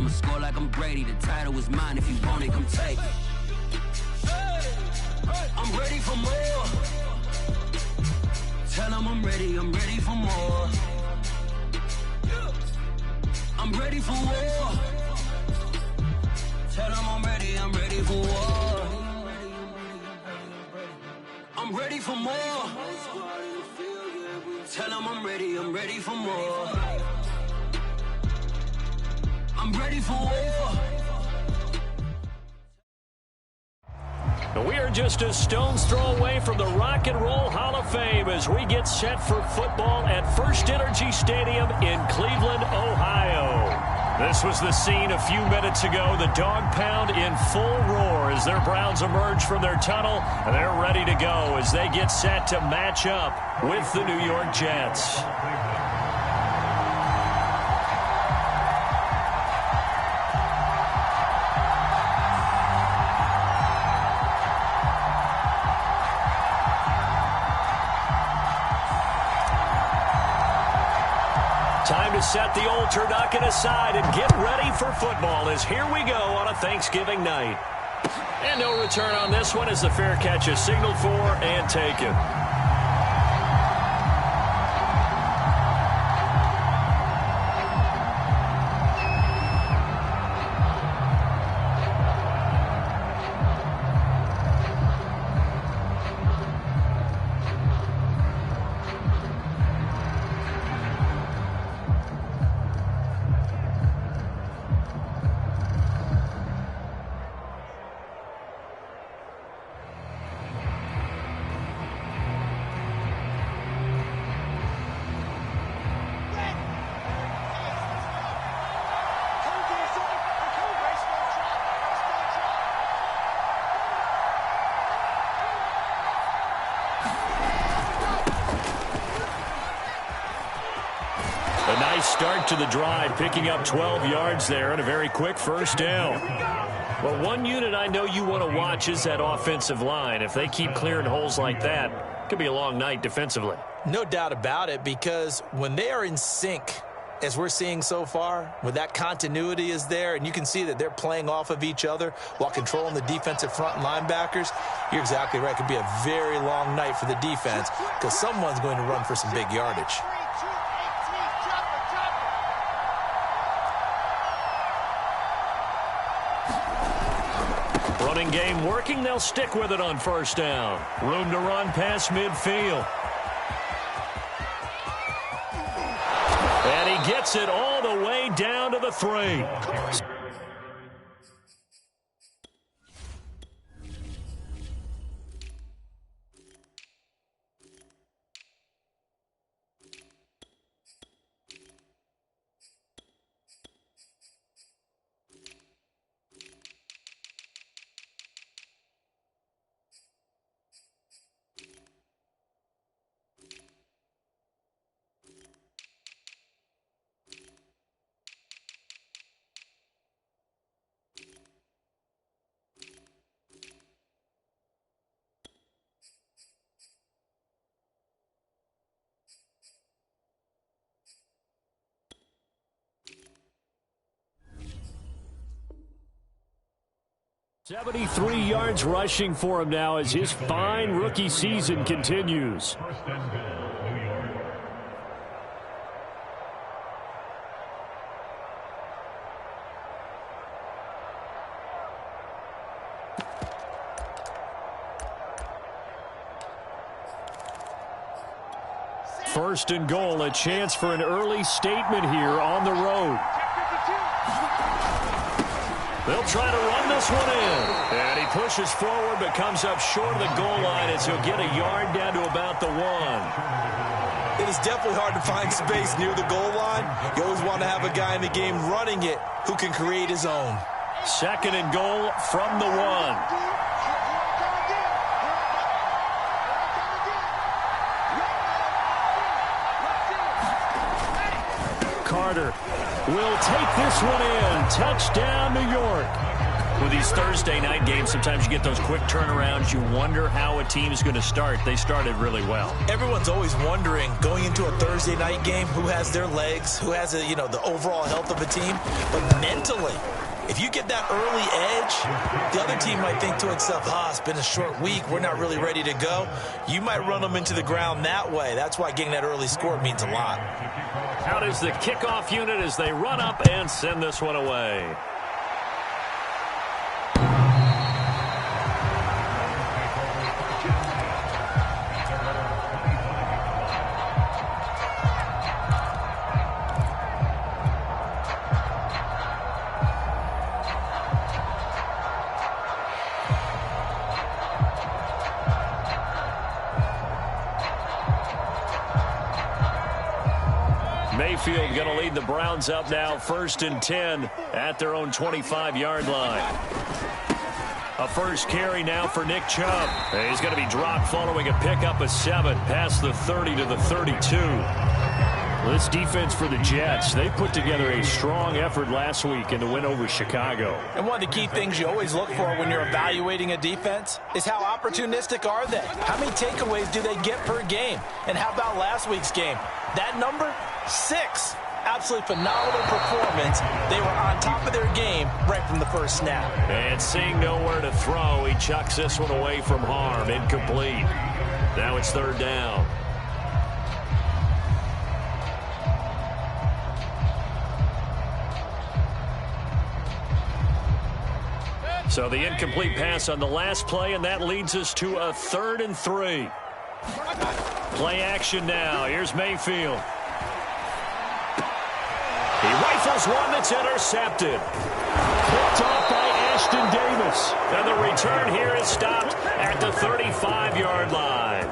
I'ma score like I'm Brady. The title is mine. If you want it, come take it. I'm ready for more. Tell them I'm ready for more. I'm ready for war. Tell them I'm ready for war. I'm ready for more. Tell them I'm ready for more. I'm ready for war. We are just a stone's throw away from the Rock and Roll Hall of Fame as we get set for football at First Energy Stadium in Cleveland, Ohio. This was the scene a few minutes ago. The dog pound in full roar as their Browns emerge from their tunnel. And they're ready to go as they get set to match up with the New York Jets. Time to set the old turducken aside and get ready for football as here we go on a Thanksgiving night. And no return on this one as the fair catch is signaled for and taken. A nice start to the drive, picking up 12 yards there and a very quick first down. Well, one unit I know you want to watch is that offensive line. If they keep clearing holes like that, it could be a long night defensively. No doubt about it, because when they are in sync, as we're seeing so far, when that continuity is there and you can see that they're playing off of each other while controlling the defensive front linebackers, you're exactly right. It could be a very long night for the defense because someone's going to run for some big yardage. Running game working, they'll stick with it on first down. Room to run past midfield. And he gets it all the way down to the 3. $73 yards rushing for him now as his fine rookie season continues. First and goal, a chance for an early statement here on the road. They'll try to run this one in. And he pushes forward but comes up short of the goal line as he'll get a yard down to about the 1. It is definitely hard to find space near the goal line. You always want to have a guy in the game running it who can create his own. Second and goal from the 1. Carter will take this one in. Touchdown, New York. With these Thursday night games, sometimes you get those quick turnarounds. You wonder how a team is going to start. They started really well. Everyone's always wondering, going into a Thursday night game, who has their legs, who has the overall health of a team. But mentally, if you get that early edge, the other team might think to itself, it's been a short week, we're not really ready to go. You might run them into the ground that way. That's why getting that early score means a lot. Out is the kickoff unit as they run up and send this one away. Mayfield going to lead the Browns up now, 1st and 10 at their own 25-yard line. A first carry now for Nick Chubb. He's going to be dropped following a pickup of 7 past the 30 to the 32. This defense for the Jets, they put together a strong effort last week in the win over Chicago. And one of the key things you always look for when you're evaluating a defense is how opportunistic are they? How many takeaways do they get per game? And how about last week's game? That number? 6. Absolutely phenomenal performance. They were on top of their game right from the first snap. And seeing nowhere to throw, he chucks this one away from harm. Incomplete. Now it's 3rd down. So the incomplete pass on the last play, and that leads us to a 3rd and 3. Play action now. Here's Mayfield. He rifles one that's intercepted. Picked off by Ashton Davis. And the return here is stopped at the 35-yard line.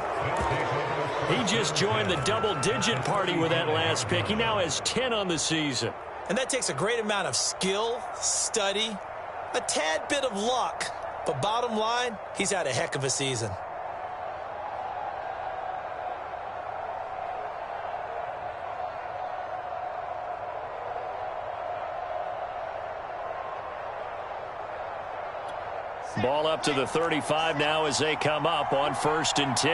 He just joined the double-digit party with that last pick. He now has 10 on the season. And that takes a great amount of skill, study, a tad bit of luck. But bottom line, he's had a heck of a season. Ball up to the 35 now as they come up on 1st and 10.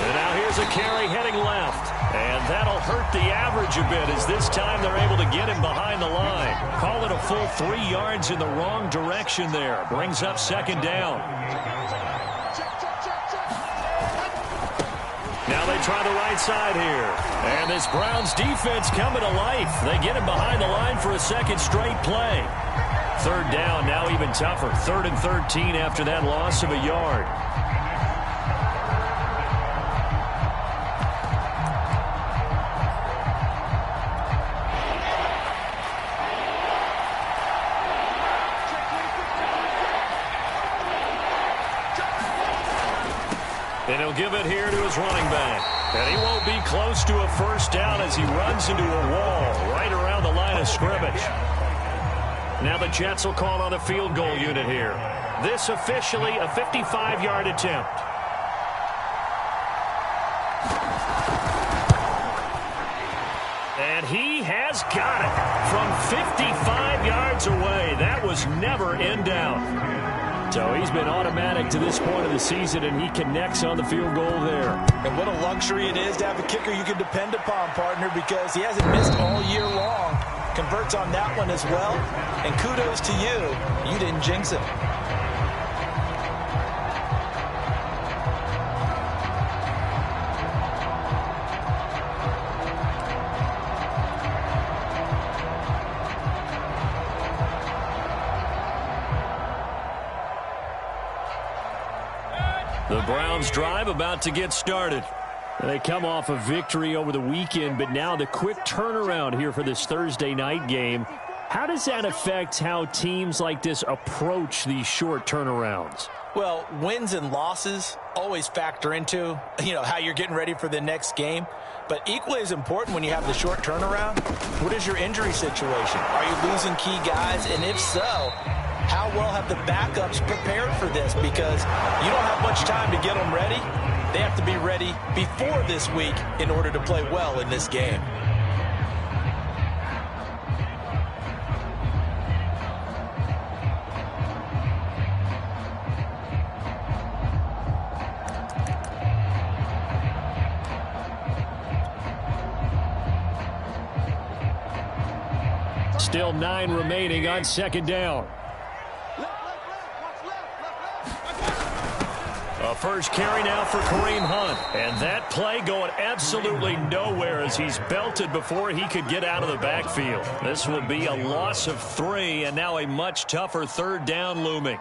And now here's a carry heading left. And that'll hurt the average a bit as this time they're able to get him behind the line. Call it a full 3 yards in the wrong direction there. Brings up 2nd down. Now they try the right side here. And this Browns defense coming to life. They get him behind the line for a 2nd straight play. 3rd down, now even tougher. 3rd and 13 after that loss of a yard. And he'll give it here to his running back. And he won't be close to a 1st down as he runs into a wall right around the line of scrimmage. Now the Jets will call on a field goal unit here. This officially a 55-yard attempt. And he has got it from 55 yards away. That was never in doubt. So he's been automatic to this point of the season, and he connects on the field goal there. And what a luxury it is to have a kicker you can depend upon, partner, because he hasn't missed all year long. Converts on that one as well. And kudos to you. You didn't jinx it. The Browns drive about to get started. They come off a victory over the weekend, but now the quick turnaround here for this Thursday night game. How does that affect how teams like this approach these short turnarounds? Well, wins and losses always factor into, how you're getting ready for the next game. But equally as important when you have the short turnaround, what is your injury situation? Are you losing key guys? And if so, how well have the backups prepared for this? Because you don't have much time to get them ready. They have to be ready before this week in order to play well in this game. Still 9 remaining on second down. A first carry now for Kareem Hunt. And that play going absolutely nowhere as he's belted before he could get out of the backfield. This will be a loss of 3 and now a much tougher third down looming.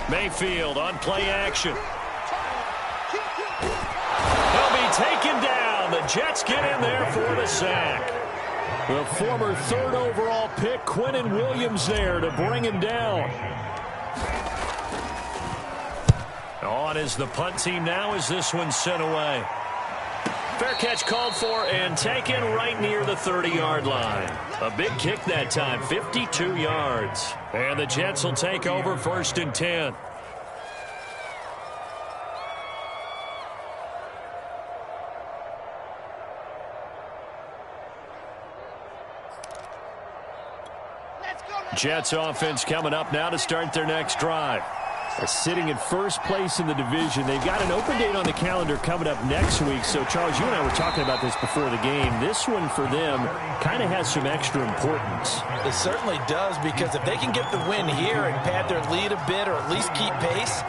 Mayfield on play action. He'll be taken down. The Jets get in there for the sack. The former 3rd overall pick, Quinnen Williams, there to bring him down. On is the punt team now as this one's sent away. Fair catch called for and taken right near the 30-yard line. A big kick that time, 52 yards. And the Jets will take over 1st and 10. Jets offense coming up now to start their next drive. Sitting in first place in the division. They've got an open date on the calendar coming up next week. So, Charles, you and I were talking about this before the game. This one for them kind of has some extra importance. It certainly does, because if they can get the win here and pad their lead a bit or at least keep pace,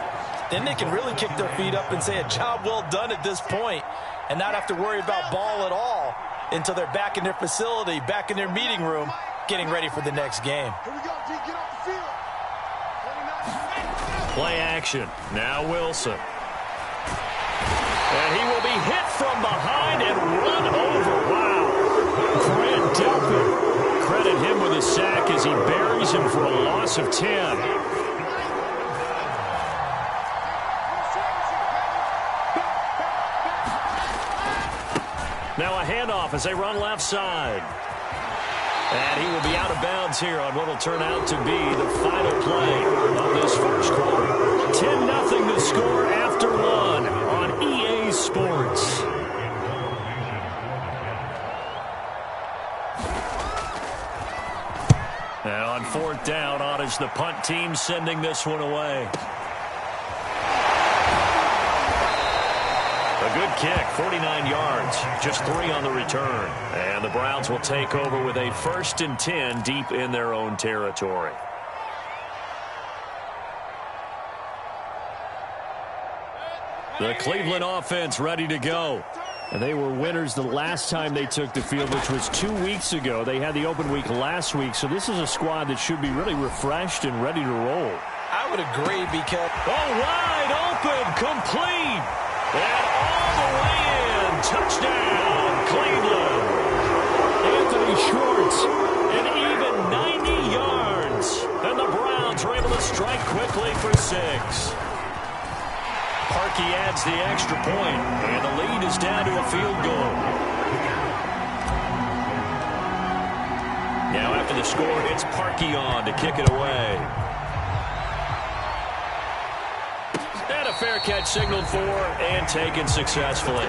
then they can really kick their feet up and say a job well done at this point and not have to worry about ball at all until they're back in their facility, back in their meeting room, getting ready for the next game. Here we go, D. Get off the field. Play action. Now Wilson. And he will be hit from behind and run over. Wow. Grant Delpit. Credit him with a sack as he buries him for a loss of 10. Now a handoff as they run left side. And he will be out of bounds here on what will turn out to be the final play of this first quarter. 10-0 to score after 1 on EA Sports. And on 4th down, on is the punt team sending this one away. A good kick, 49 yards, just 3 on the return. And the Browns will take over with a 1st and 10 deep in their own territory. The Cleveland offense ready to go. And they were winners the last time they took the field, which was 2 weeks ago. They had the open week last week, so this is a squad that should be really refreshed and ready to roll. I would agree because... Oh, wide open, complete. And all the way in. Touchdown, Cleveland. Anthony Schwartz, an even 90 yards. And the Browns are able to strike quickly for 6. Parkey adds the extra point, and the lead is down to a field goal. Now after the score, it's Parkey on to kick it away. And a fair catch signaled for and taken successfully.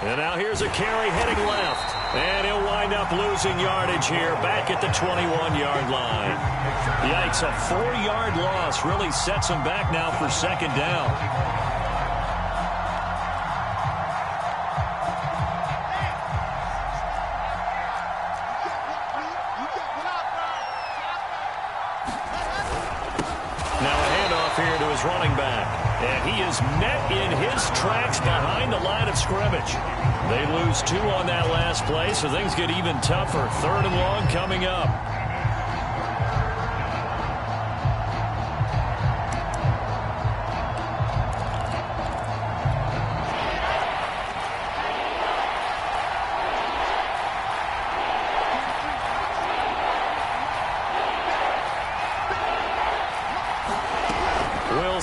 And now here's a carry heading left. And he'll wind up losing yardage here back at the 21-yard line. Yikes, a 4-yard loss really sets him back now for 2nd down. Now a handoff here to his running back. And he is met in his tracks behind the line of scrimmage. They lose 2 on that last play, so things get even tougher. 3rd and long coming up.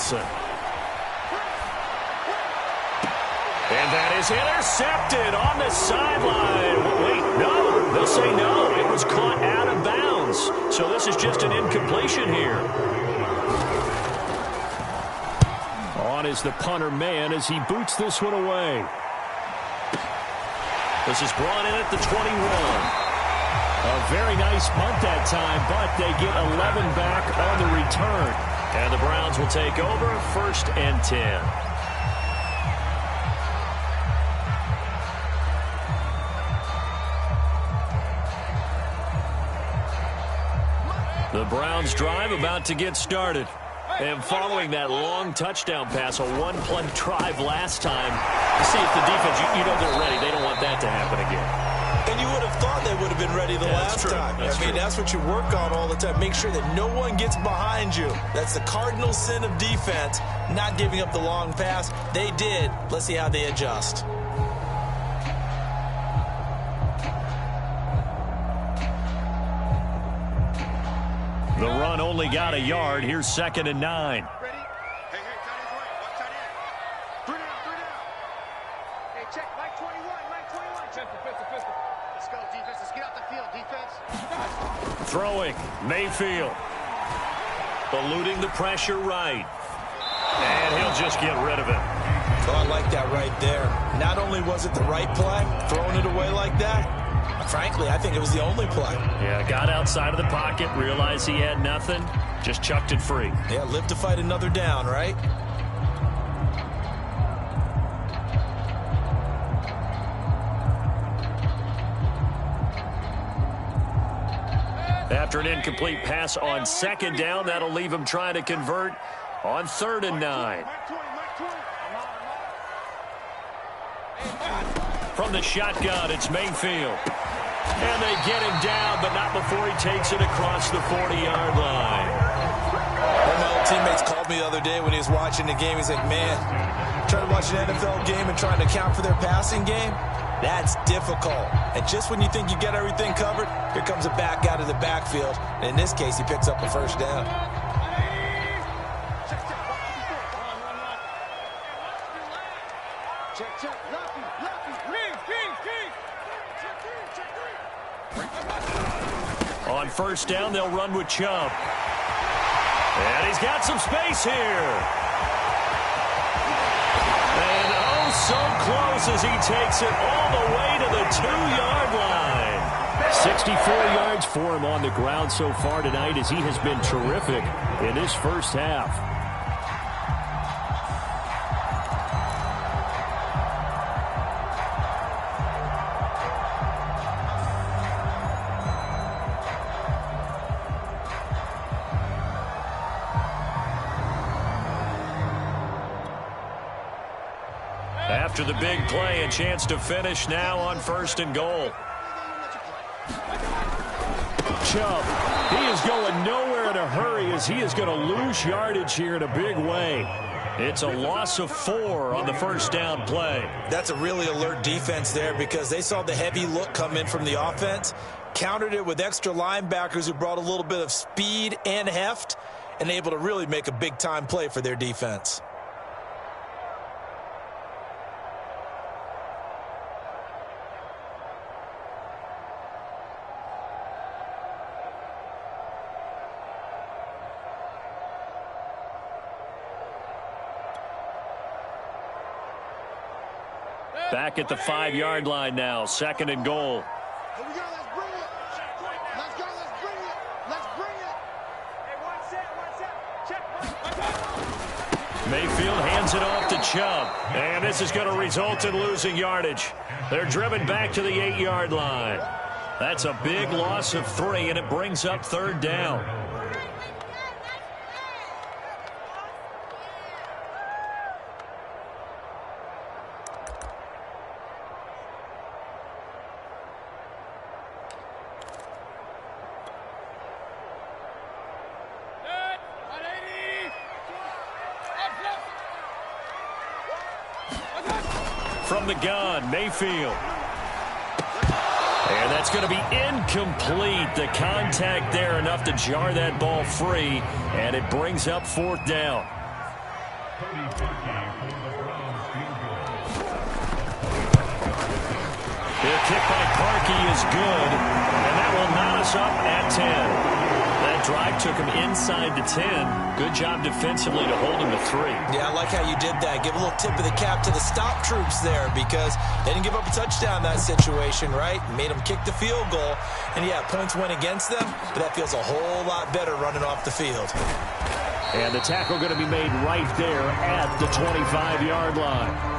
Wilson. And that is intercepted on the sideline. Wait, no. They'll say no. It was caught out of bounds. So this is just an incompletion here. On is the punter man as he boots this one away. This is brought in at the 21. A very nice punt that time, but they get 11 back on the return. And the Browns will take over 1st and 10. The Browns drive about to get started. And following that long touchdown pass, a one-play drive last time, you see if the defense, you know they're ready. They don't want that to happen again. And you would have thought they would have been ready the last time. That's what you work on all the time. Make sure that no one gets behind you. That's the cardinal sin of defense, not giving up the long pass. They did. Let's see how they adjust. The run only got a yard. Here's 2nd and 9. Ready? Hey, tight ends right. Watch tight end. 3 down. Hey, check. Mike 21. Check. Pistol. Let's go, defense. Let's get out the field, defense. Throwing. Mayfield. Eluding the pressure right. And he'll just get rid of it. Oh, I like that right there. Not only was it the right play, throwing it away like that, frankly, I think it was the only play. Yeah, got outside of the pocket, realized he had nothing, just chucked it free. Yeah, live to fight another down, right? After an incomplete pass on 2nd down, that'll leave him trying to convert on 3rd and 9. From the shotgun, it's Mayfield. And they get him down, but not before he takes it across the 40-yard line. One of my old teammates called me the other day when he was watching the game. He's like, man, trying to watch an NFL game and trying to account for their passing game, that's difficult. And just when you think you get everything covered, here comes a back out of the backfield. And in this case, he picks up a 1st down. On 1st down, they'll run with Chubb. And he's got some space here. And oh, so close as he takes it all the way to the 2-yard line. 64 yards for him on the ground so far tonight as he has been terrific in his first half. After the big play, a chance to finish now on 1st and goal. Chubb, he is going nowhere in a hurry as he is going to lose yardage here in a big way. It's a loss of 4 on the 1st down play. That's a really alert defense there because they saw the heavy look come in from the offense, countered it with extra linebackers who brought a little bit of speed and heft, and able to really make a big-time play for their defense. Back at the 5-yard line now, 2nd and goal. Here we go, let's bring it. Let's go, let's bring it. Let's bring it. Hey, one set. Check. Mayfield hands it off to Chubb. And this is going to result in losing yardage. They're driven back to the 8-yard line. That's a big loss of 3, and it brings up 3rd down. From the gun, Mayfield. And that's going to be incomplete. The contact there enough to jar that ball free, and it brings up 4th down. The kick by Parkey is good, and that will knot us up at 10. That drive took him inside the 10. Good job defensively to hold him to 3. Yeah, I like how you did that. Give a little tip of the cap to the stop troops there because they didn't give up a touchdown in that situation, right? Made them kick the field goal. And, yeah, points went against them, but that feels a whole lot better running off the field. And the tackle going to be made right there at the 25-yard line.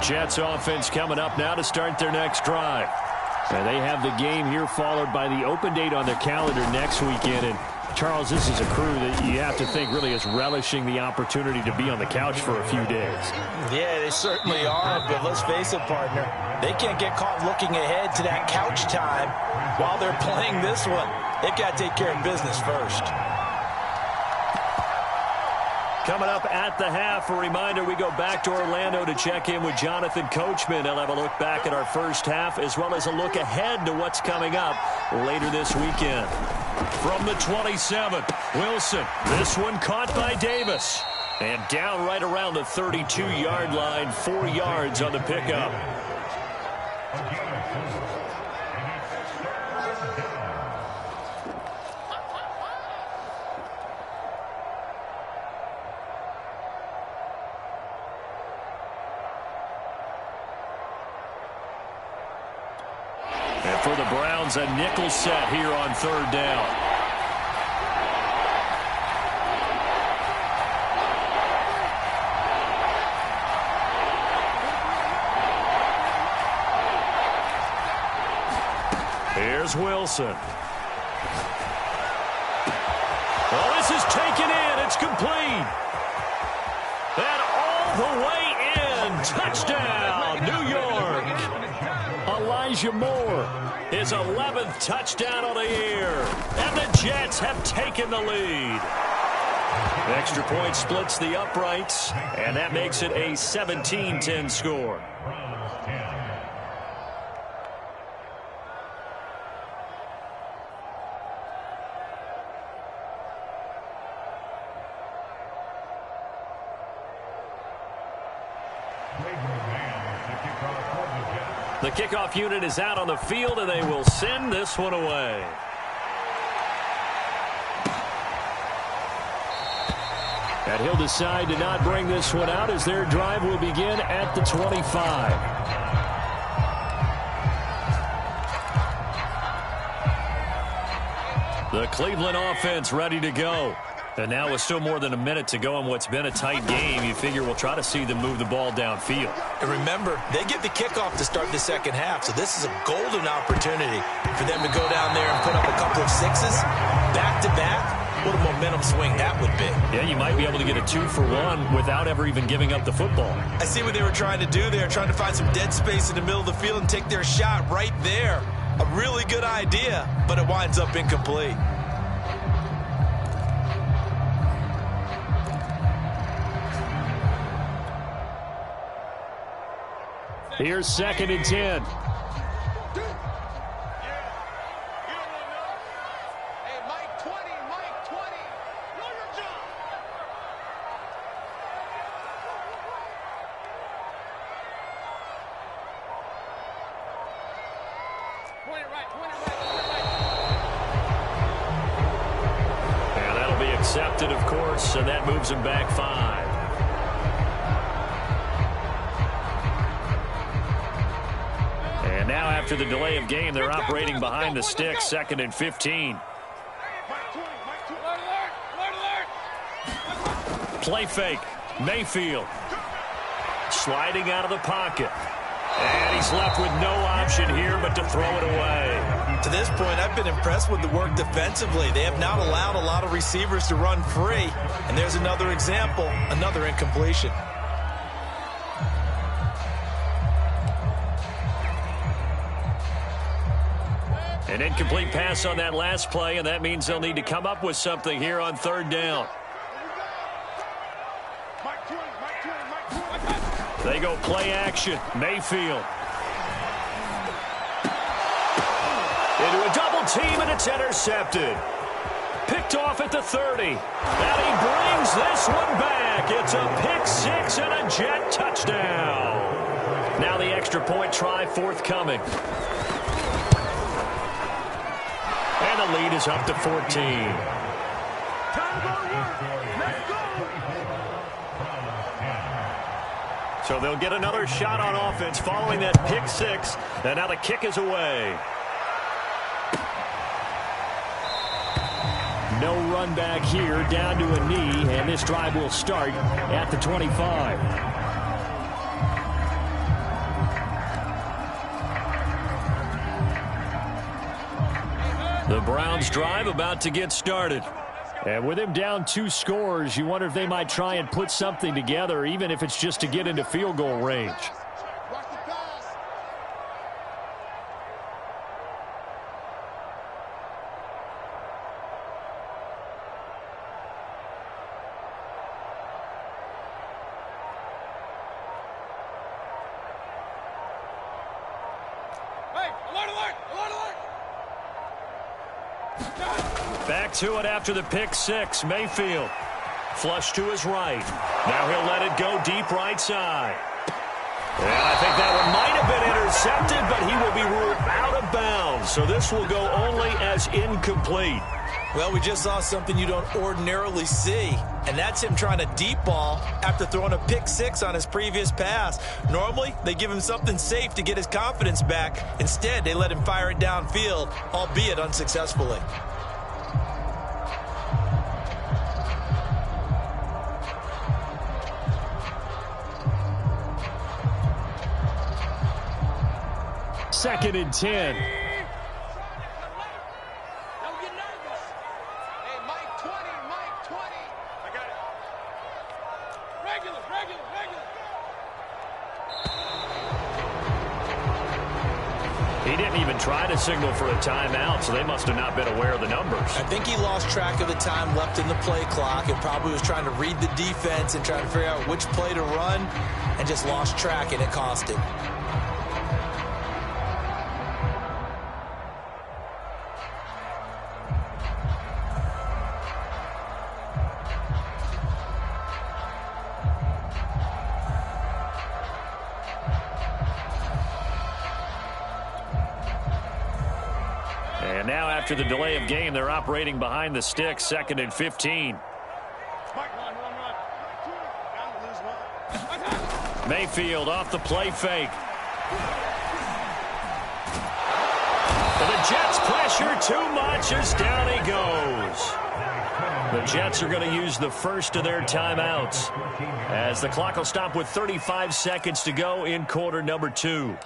Jets offense coming up now to start their next drive. And they have the game here followed by the open date on their calendar next weekend. And Charles, this is a crew that you have to think really is relishing the opportunity to be on the couch for a few days. Yeah, they certainly are, but let's face it, partner. They can't get caught looking ahead to that couch time while they're playing this one. They've got to take care of business first. Coming up at the half, a reminder, we go back to Orlando to check in with Jonathan Coachman. He'll have a look back at our first half as well as a look ahead to what's coming up later this weekend. From the 27, Wilson. This one caught by Davis. And down right around the 32-yard line, 4 yards on the pickup. And for the Browns, a nickel set here on third down. Here's Wilson. Well, this is taken in. It's complete. And all the way in. Touchdown, New York. Elijah Moore, his 11th touchdown of the year. And the Jets have taken the lead. The extra point splits the uprights, and that makes it a 17-10 score. The kickoff unit is out on the field, and they will send this one away. And he'll decide to not bring this one out as their drive will begin at the 25. The Cleveland offense ready to go. And now with still more than a minute to go in what's been a tight game, you figure we'll try to see them move the ball downfield. And remember, they get the kickoff to start the second half, so this is a golden opportunity for them to go down there and put up a couple of sixes back-to-back. What a momentum swing that would be. Yeah, you might be able to get a 2-for-1 without ever even giving up the football. I see what they were trying to do there, trying to find some dead space in the middle of the field and take their shot right there. A really good idea, but it winds up incomplete. Here's 2nd and 10. And that'll be accepted, of course, and that moves him back 5. And now after the delay of game, they're operating behind the sticks, 2nd and 15. Play fake. Mayfield. Sliding out of the pocket. And he's left with no option here but to throw it away. To this point, I've been impressed with the work defensively. They have not allowed a lot of receivers to run free. And there's another example, another incompletion. An incomplete pass on that last play, and that means they'll need to come up with something here on third down. They go play action. Mayfield. Into a double team, and it's intercepted. Picked off at the 30. And he brings this one back. It's a pick six and a Jet touchdown. Now the extra point try forthcoming. And the lead is up to 14. So they'll get another shot on offense following that pick six. And now the kick is away. No run back here, down to a knee, and this drive will start at the 25. The Browns drive about to get started. And with him down 2 scores, you wonder if they might try and put something together, even if it's just to get into field goal range. Back to it after the pick six. Mayfield. Flush to his right. Now he'll let it go deep right side. And I think that one might have been intercepted, but he will be ruled out of bounds. So this will go only as incomplete. Well, we just saw something you don't ordinarily see, and that's him trying to deep ball after throwing a pick six on his previous pass. Normally, they give him something safe to get his confidence back. Instead, they let him fire it downfield, albeit unsuccessfully. Second and 10. He didn't even try to signal for a timeout, so they must have not been aware of the numbers. I think he lost track of the time left in the play clock and probably was trying to read the defense and trying to figure out which play to run and just lost track, and it cost him. And now after the delay of game, they're operating behind the sticks, 2nd and 15. Mayfield off the play fake. And the Jets pressure too much as down he goes. The Jets are going to use the first of their timeouts as the clock will stop with 35 seconds to go in quarter number 2.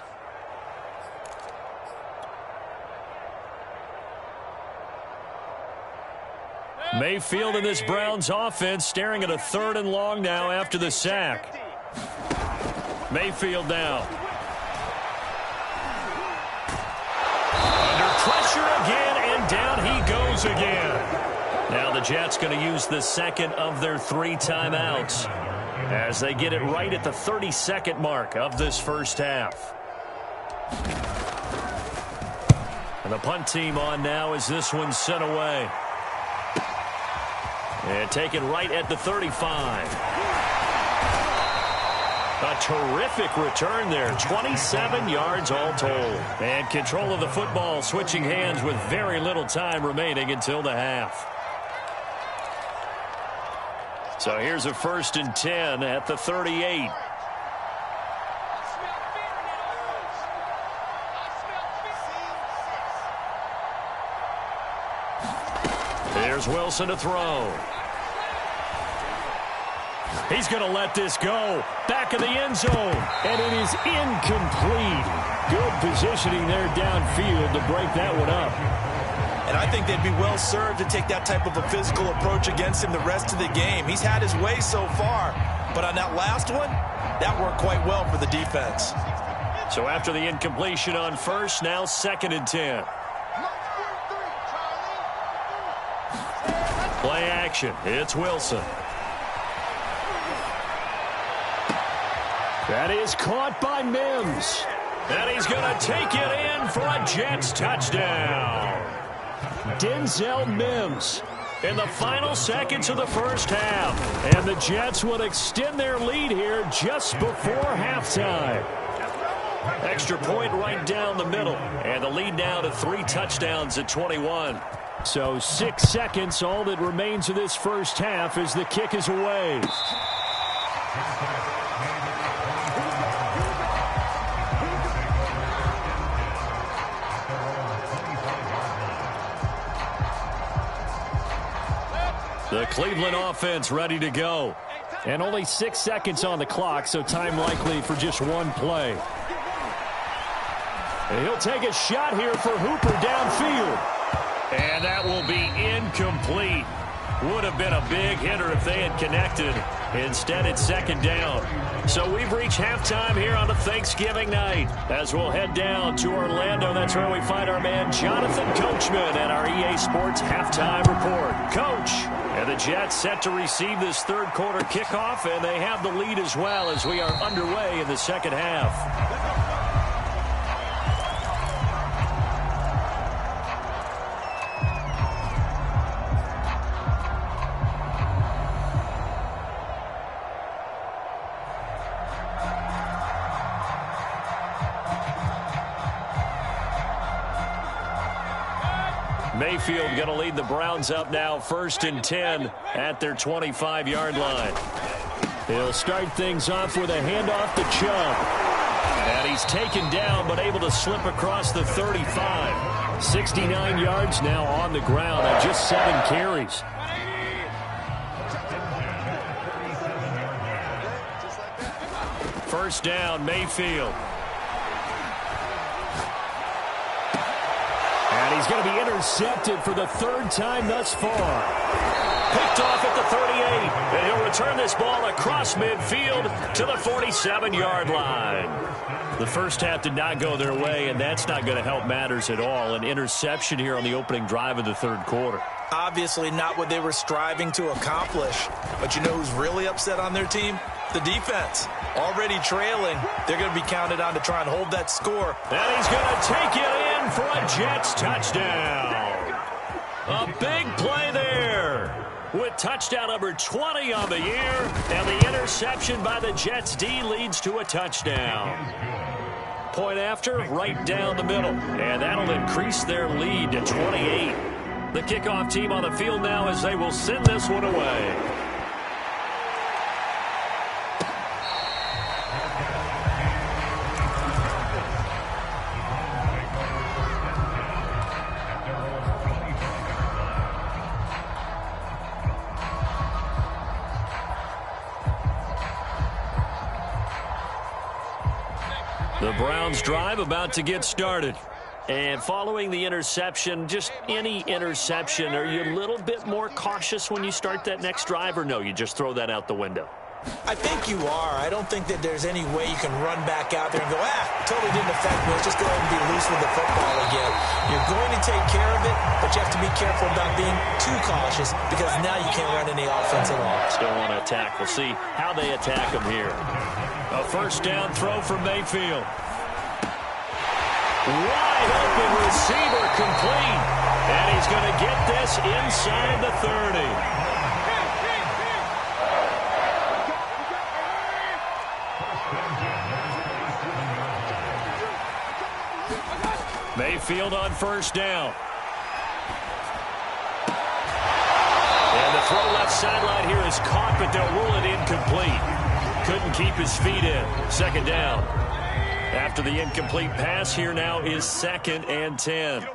Mayfield in this Browns offense staring at a 3rd and long now after the sack. Mayfield now. Under pressure again, and down he goes again. Now the Jets going to use the second of their 3 timeouts as they get it right at the 32nd mark of this first half. And the punt team on now as this one's sent away. And taken right at the 35. A terrific return there. 27 yards all told. And control of the football switching hands with very little time remaining until the half. So here's a 1st and 10 at the 38. There's Wilson to throw. He's going to let this go. Back of the end zone. And it is incomplete. Good positioning there downfield to break that one up. And I think they'd be well served to take that type of a physical approach against him the rest of the game. He's had his way so far. But on that last one, that worked quite well for the defense. So after the incompletion on first, now 2nd and 10. Play action. It's Wilson. That is caught by Mims. And he's going to take it in for a Jets touchdown. Denzel Mims in the final seconds of the first half. And the Jets would extend their lead here just before halftime. Extra point right down the middle. And the lead now to 3 touchdowns at 21. So 6 seconds, all that remains of this first half as the kick is away. The Cleveland offense ready to go. And only 6 seconds on the clock, so time likely for just one play. And he'll take a shot here for Hooper downfield. And that will be incomplete. Would have been a big hitter if they had connected. Instead, it's second down. So we've reached halftime here on a Thanksgiving night. As we'll head down to Orlando, that's where we find our man Jonathan Coachman at our EA Sports Halftime Report. Coach, and the Jets set to receive this third quarter kickoff, and they have the lead as well as we are underway in the second half. Mayfield going to lead the Browns up now 1st and 10 at their 25-yard line. He'll start things off with a handoff to Chubb. And he's taken down but able to slip across the 35. 69 yards now on the ground on just 7 carries. First down, Mayfield. And he's going to be intercepted for the 3rd time thus far. Picked off at the 38. And he'll return this ball across midfield to the 47-yard line. The first half did not go their way, and that's not going to help matters at all. An interception here on the opening drive of the third quarter. Obviously not what they were striving to accomplish. But you know who's really upset on their team? The defense. Already trailing. They're going to be counted on to try and hold that score. And he's going to take it in for a Jets touchdown. A big play there with touchdown number 20 on the year. And the interception by the Jets D leads to a touchdown. Point after, right down the middle. And that'll increase their lead to 28. The kickoff team on the field now as they will send this one away. The Browns drive about to get started. And following the interception, just any interception, are you a little bit more cautious when you start that next drive, or no, you just throw that out the window? I think you are. I don't think that there's any way you can run back out there and go, totally didn't affect me. Let's just go ahead and be loose with the football again. You're going to take care of it, but you have to be careful about being too cautious because now you can't run any offense at all. Still want to attack. We'll see how they attack them here. A first down throw for Mayfield. Wide open receiver complete. And he's going to get this inside the 30. Mayfield on first down. And the throw left sideline here is caught, but they'll rule it incomplete. Couldn't keep his feet in. Second down. After the incomplete pass, here now is 2nd and 10.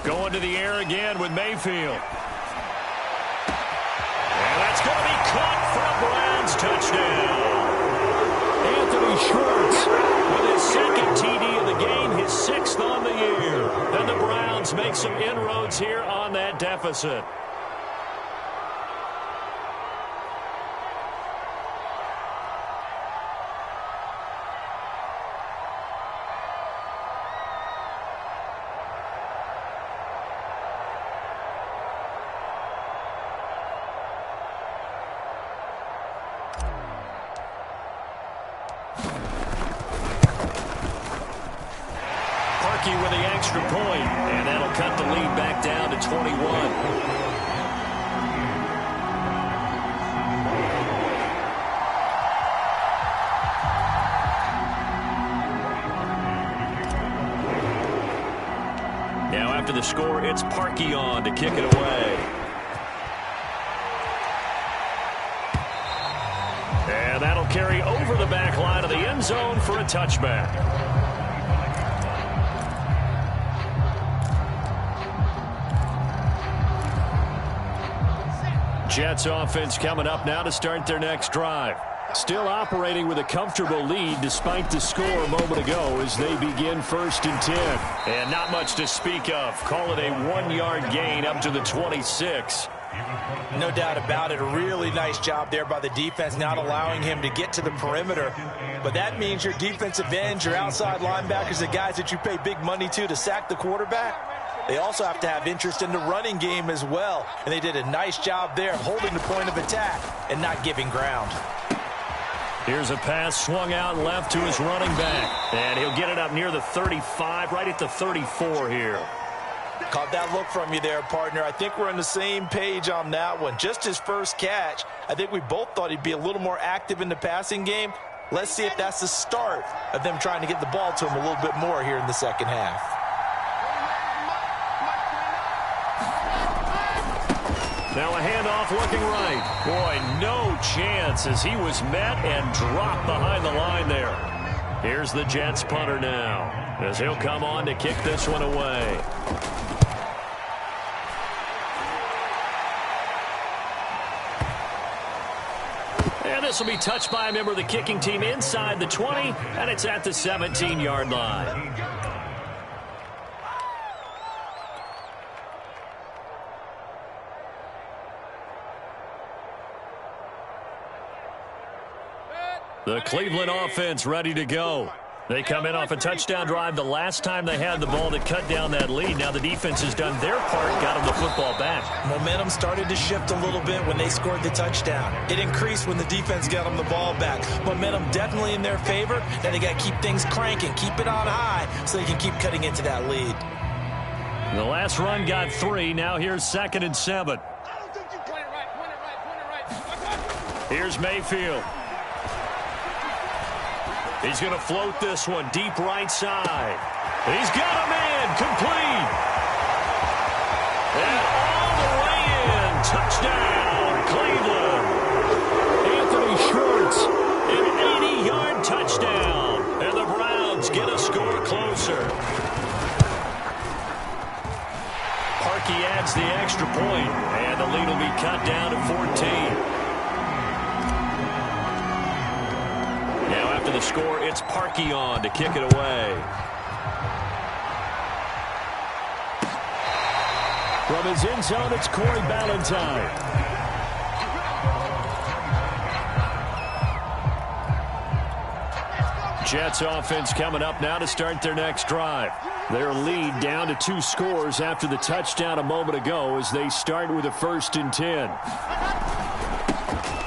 Going to the air again with Mayfield. And that's going to be caught for a Browns touchdown. Anthony Schwartz with his 2nd TD of the game, his 6th on the year. And the Browns make some inroads here on that deficit. extra point, and that'll cut the lead back down to 21. After the score, it's Parkey on to kick it away. And that'll carry over the back line of the end zone for a touchback. Jets offense coming up now to start their next drive. Still operating with a comfortable lead despite the score a moment ago as they begin 1st and 10. And not much to speak of. Call it a 1-yard gain up to the 26. No doubt about it. A really nice job there by the defense, not allowing him to get to the perimeter. But that means your defensive ends, your outside linebackers, the guys that you pay big money to sack the quarterback, they also have to have interest in the running game as well. And they did a nice job there of holding the point of attack and not giving ground. Here's a pass swung out left to his running back. And he'll get it up near the 35, right at the 34 here. Caught that look from you there, partner. I think we're on the same page on that one. Just his first catch, I think we both thought he'd be a little more active in the passing game. Let's see if that's the start of them trying to get the ball to him a little bit more here in the second half. Now a handoff looking right. Boy, no chance as he was met and dropped behind the line there. Here's the Jets punter now as he'll come on to kick this one away. And this will be touched by a member of the kicking team inside the 20, and it's at the 17-yard line. The Cleveland offense ready to go. They come in off a touchdown drive the last time they had the ball that cut down that lead. Now the defense has done their part, got them the football back. Momentum started to shift a little bit when they scored the touchdown. It increased when the defense got them the ball back. Momentum definitely in their favor. Now they got to keep things cranking, keep it on high so they can keep cutting into that lead. The last run got 3. Now here's 2nd and 7. Here's Mayfield. He's going to float this one deep right side. He's got a man complete. And all the way in. Touchdown, Cleveland. Anthony Schwartz, an 80-yard touchdown. And the Browns get a score closer. Parkey adds the extra point, and the lead will be cut down to 14. After the score, it's Parkey on to kick it away. From his end zone, it's Corey Ballantyne. Jets offense coming up now to start their next drive. Their lead down to 2 scores after the touchdown a moment ago as they start with a 1st and 10.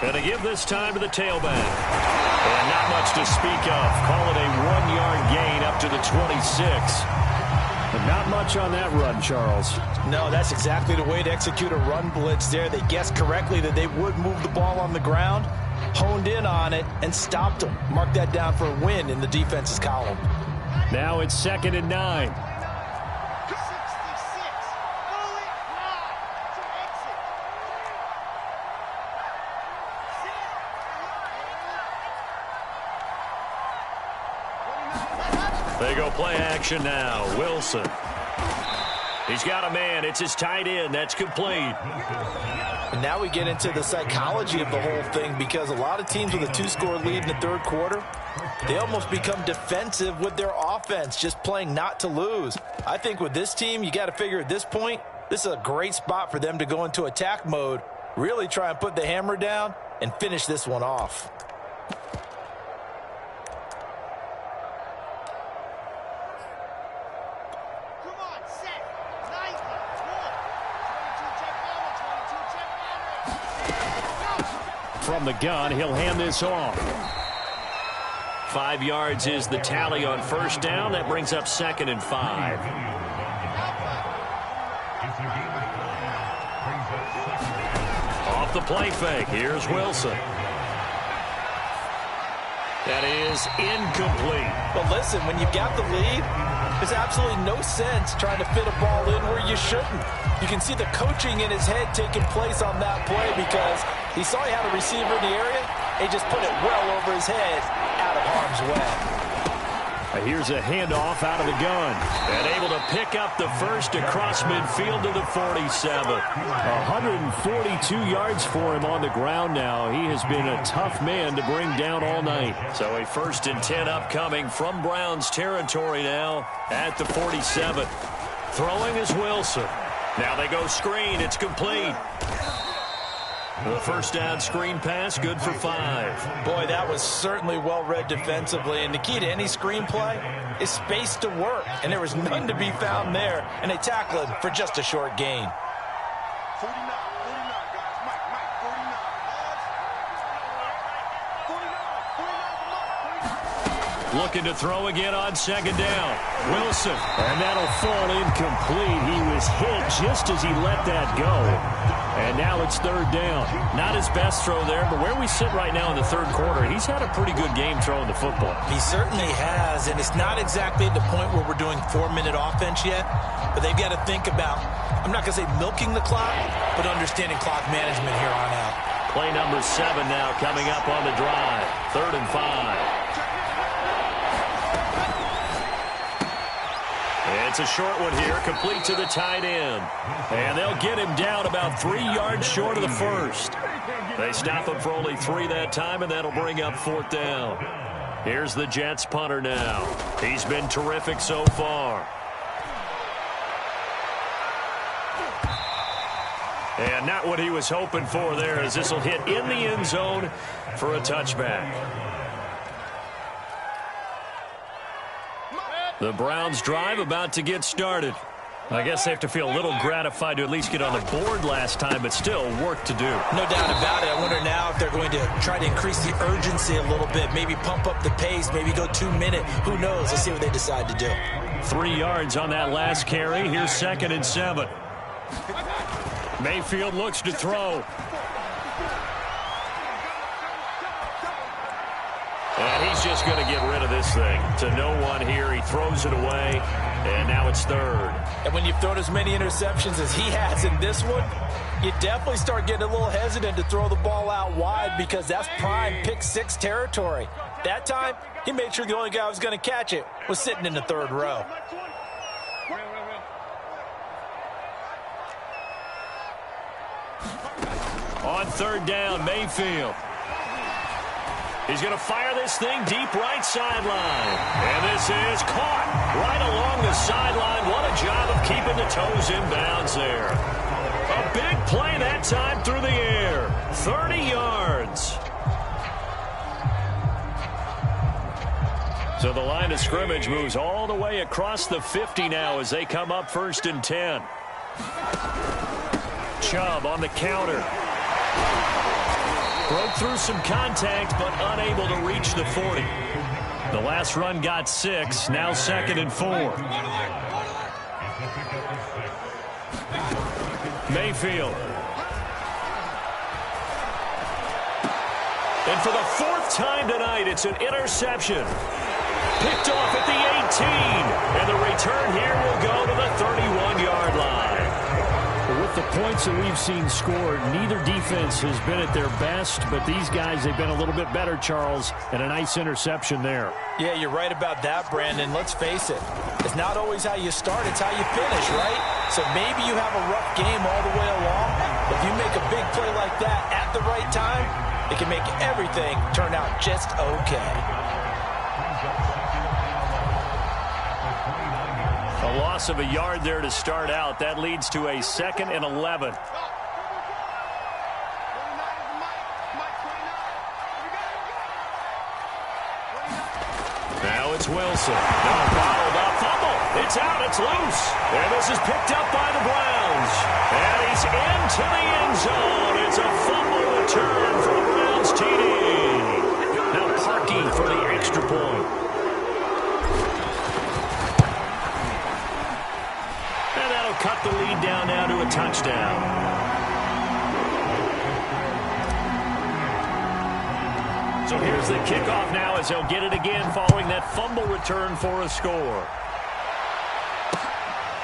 And they give this time to the tailback. And not much to speak of. Call it a 1-yard gain up to the 26. But not much on that run, Charles. No, that's exactly the way to execute a run blitz there. They guessed correctly that they would move the ball on the ground, honed in on it, and stopped them. Mark that down for a win in the defense's column. Now it's 2nd and 9. They go play action now. Wilson. He's got a man. It's his tight end. That's complete. And now we get into the psychology of the whole thing because a lot of teams with a 2-score lead in the 3rd quarter, they almost become defensive with their offense, just playing not to lose. I think with this team, you got to figure at this point, this is a great spot for them to go into attack mode, really try and put the hammer down and finish this one off. From the gun, he'll hand this off. 5 yards is the tally on 1st down. That brings up 2nd and 5. Off the play fake, here's Wilson. That is incomplete. But listen, when you've got the lead, there's absolutely no sense trying to fit a ball in where you shouldn't. You can see the coaching in his head taking place on that play because he saw he had a receiver in the area. He just put it well over his head out of harm's way. Here's a handoff out of the gun. And able to pick up the first across midfield to the 47. 142 yards for him on the ground now. He has been a tough man to bring down all night. So a 1st and 10 upcoming from Browns territory now at the 47. Throwing is Wilson. Now they go screen. It's complete. The first down screen pass, good for 5. Boy, that was certainly well read defensively. And the key to any screen play is space to work. And there was none to be found there. And they tackle him for just a short gain. 49, guys. Mike, 49. Looking to throw again on 2nd down. Wilson. And that'll fall incomplete. He was hit just as he let that go. And now it's 3rd down. Not his best throw there, but where we sit right now in the 3rd quarter, he's had a pretty good game throwing the football. He certainly has, and it's not exactly at the point where we're doing 4-minute offense yet, but they've got to think about, I'm not going to say milking the clock, but understanding clock management here on out. Play number 7 now coming up on the drive. 3rd and 5. It's a short one here, complete to the tight end. And they'll get him down about 3 yards short of the first. They stop him for only 3 that time, and that'll bring up 4th down. Here's the Jets punter now. He's been terrific so far. And not what he was hoping for there, as this will hit in the end zone for a touchback. The Browns drive about to get started. I guess they have to feel a little gratified to at least get on the board last time, but still work to do. No doubt about it. I wonder now if they're going to try to increase the urgency a little bit, maybe pump up the pace, maybe go 2-minute. Who knows? Let's see what they decide to do. 3 yards on that last carry. Here's 2nd and 7. Mayfield looks to throw. And he's just going to get rid of this thing. To no one here. He throws it away, and now it's 3rd. And when you've thrown as many interceptions as he has in this one, you definitely start getting a little hesitant to throw the ball out wide because that's prime pick 6 territory. That time, he made sure the only guy who was going to catch it was sitting in the 3rd row. On 3rd down, Mayfield. He's going to fire this thing deep right sideline. And this is caught right along the sideline. What a job of keeping the toes in bounds there. A big play that time through the air. 30 yards. So the line of scrimmage moves all the way across the 50 now as they come up 1st and 10. Chubb on the counter. Broke through some contact, but unable to reach the 40. The last run got 6, now 2nd and 4. Mayfield. And for the 4th time tonight, it's an interception. Picked off at the 18. And the return here will go to the 31-yard line. With the points that we've seen scored, neither defense has been at their best, but these guys have been a little bit better, Charles, and a nice interception there. Yeah, you're right about that, Brandon. Let's face it. It's not always how you start, it's how you finish, right? So maybe you have a rough game all the way along, but if you make a big play like that at the right time, it can make everything turn out just okay. A loss of a yard there to start out. That leads to a 2nd and 11. Now it's Wilson. No, bottled up fumble. It's out. It's loose. And this is picked up by the Browns. And he's into the end zone. It's a fumble return for the Browns TD. Now Parkey for the extra point. And that'll cut the lead down now to a touchdown. So here's the kickoff now as they'll get it again following that fumble return for a score.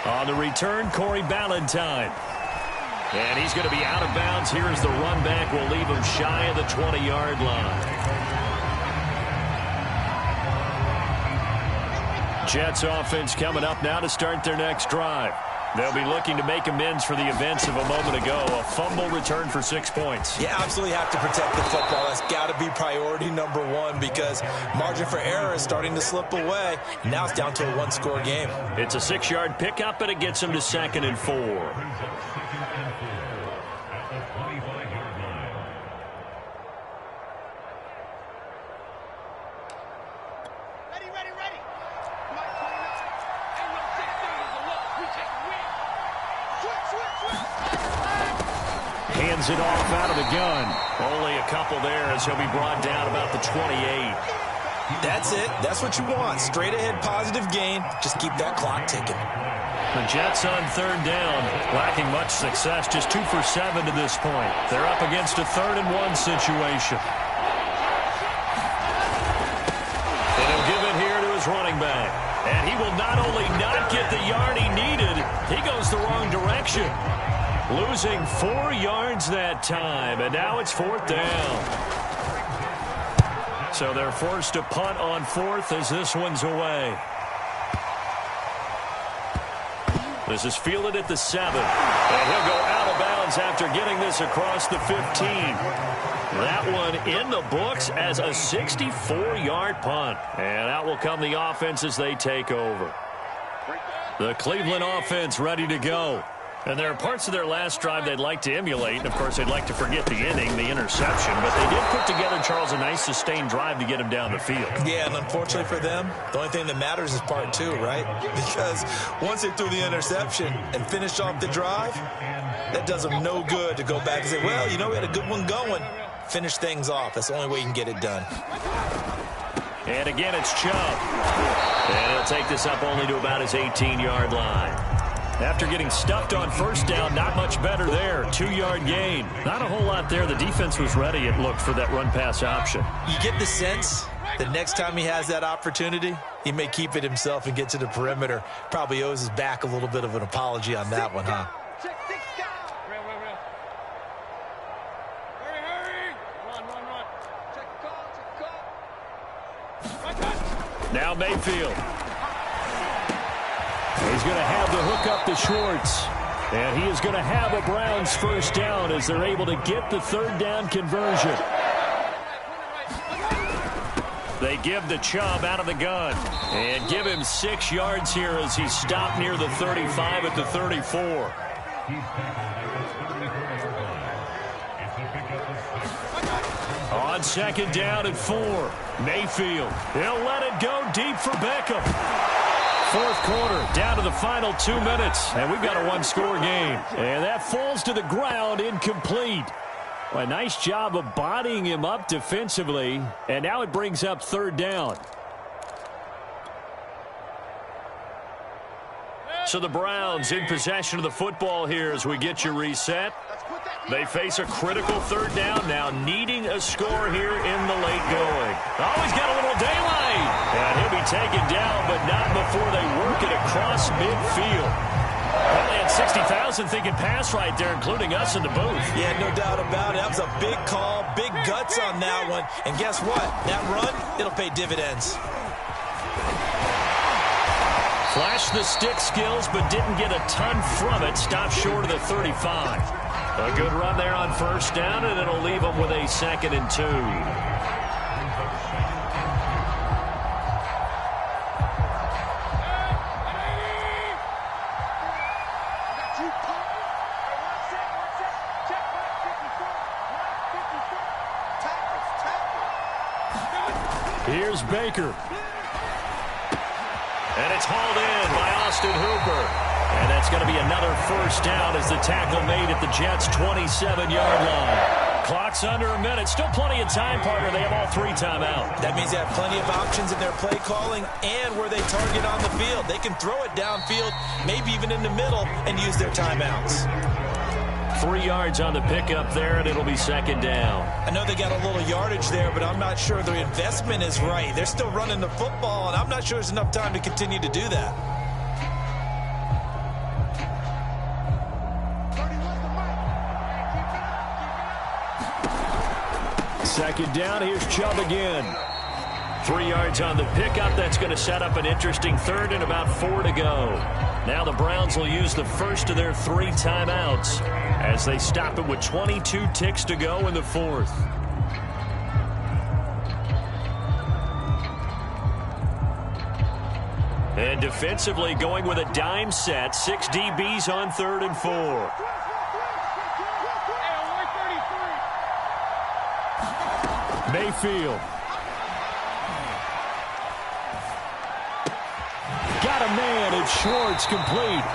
On the return, Corey Ballantyne. And he's going to be out of bounds. Here's the run back. We'll leave him shy of the 20-yard line. Jets offense coming up now to start their next drive. They'll be looking to make amends for the events of a moment ago. A fumble return for 6 points. You absolutely have to protect the football. That's got to be priority number one because margin for error is starting to slip away. Now it's down to a one-score game. It's a 6-yard pickup, and it gets them to 2nd and 4. Hands it off out of the gun. Only a couple there as he'll be brought down about the 28. That's it. That's what you want. Straight ahead positive gain. Just keep that clock ticking. The Jets on 3rd down, lacking much success, just 2 for 7 to this point. They're up against a 3rd and 1 situation. And he'll give it here to his running back. And he will not only not get the yard he needed, he goes the wrong direction. Losing 4 yards that time, and now it's 4th down. So they're forced to punt on 4th as this one's away. This is fielded at the 7, and he'll go out of bounds after getting this across the 15. That one in the books as a 64-yard punt, and out will come the offense as they take over. The Cleveland offense ready to go. And there are parts of their last drive they'd like to emulate. And, of course, they'd like to forget the inning, the interception. But they did put together, Charles, a nice sustained drive to get him down the field. Yeah, and unfortunately for them, the only thing that matters is part 2, right? Because once they threw the interception and finished off the drive, that does them no good to go back and say, well, you know, we had a good one going. Finish things off. That's the only way you can get it done. And again, it's Chubb. And he'll take this up only to about his 18-yard line. After getting stuffed on 1st down, not much better there. 2-yard gain. Not a whole lot there. The defense was ready, it looked, for that run-pass option. You get the sense that next time he has that opportunity, he may keep it himself and get to the perimeter. Probably owes his back a little bit of an apology on that one, huh? Now Mayfield. He's going to have the hook up to Schwartz. And he is going to have a Browns 1st down as they're able to get the 3rd down conversion. They give the Chubb out of the gun and give him 6 yards here as he stopped near the 35 at the 34. On 2nd down and 4. Mayfield. He'll let it go deep for Beckham. 4th quarter, down to the final 2 minutes, and we've got a 1-score game. And that falls to the ground, incomplete. A nice job of bodying him up defensively, and now it brings up 3rd down. So the Browns in possession of the football here as we get you reset. They face a critical 3rd down now, needing a score here in the late going. Oh, he's got a little daylight. And he'll be taken down, but not before they work it across midfield. Well, they had 60,000 thinking pass right there, including us in the booth. Yeah, no doubt about it. That was a big call, big guts on that one. And guess what? That run, it'll pay dividends. Flashed the stick skills, but didn't get a ton from it. Stopped short of the 35. A good run there on 1st down, and it'll leave them with a 2nd and 2. Here's Baker. And it's hauled in by Austin Hooper. And that's going to be another 1st down as the tackle made at the Jets' 27-yard line. Clock's under a minute. Still plenty of time, partner. They have all 3 timeouts. That means they have plenty of options in their play calling and where they target on the field. They can throw it downfield, maybe even in the middle, and use their timeouts. 3 yards on the pickup there, and it'll be second down. I know they got a little yardage there, but I'm not sure the investment is right. They're still running the football, and I'm not sure there's enough time to continue to do that. Second down, here's Chubb again. 3 yards on the pickup. That's going to set up an interesting third and about 4 to go. Now the Browns will use the first of their 3 timeouts as they stop it with 22 ticks to go in the 4th. And defensively going with a dime set. 6 DBs on 3rd and 4. Mayfield. Got a man, it's Schwartz, complete.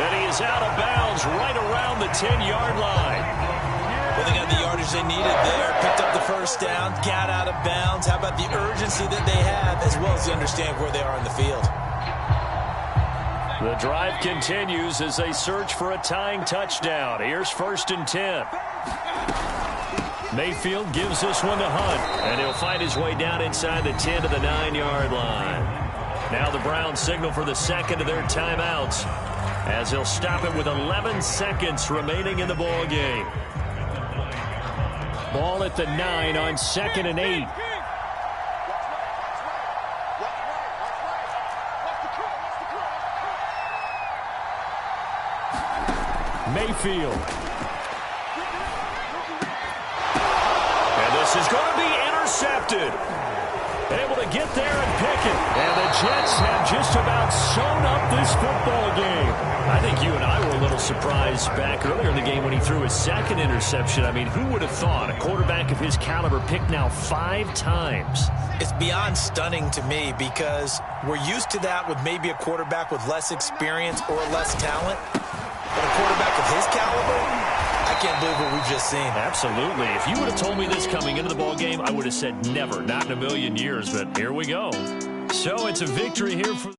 And he is out of bounds right around the 10-yard line. Well, they got the yardage they needed there, picked up the first down, got out of bounds. How about the urgency that they have, as well as they understand where they are in the field? The drive continues as they search for a tying touchdown. Here's 1st and 10. Mayfield gives this one to Hunt, and he'll find his way down inside the 10 to the 9-yard line. Now the Browns signal for the second of their timeouts as they'll stop it with 11 seconds remaining in the ball game. Ball at the 9 on 2nd and 8. Mayfield. And this is going to be intercepted. Able to get there and pick it. And the Jets have just about sewn up this football game. I think you and I were a little surprised back earlier in the game when he threw his 2nd interception. I mean, who would have thought a quarterback of his caliber picked now 5 times? It's beyond stunning to me because we're used to that with maybe a quarterback with less experience or less talent. But a quarterback of his caliber, I can't believe what we've just seen. Absolutely. If you would have told me this coming into the ball game, I would have said never, not in a million years. But here we go. So it's a victory here for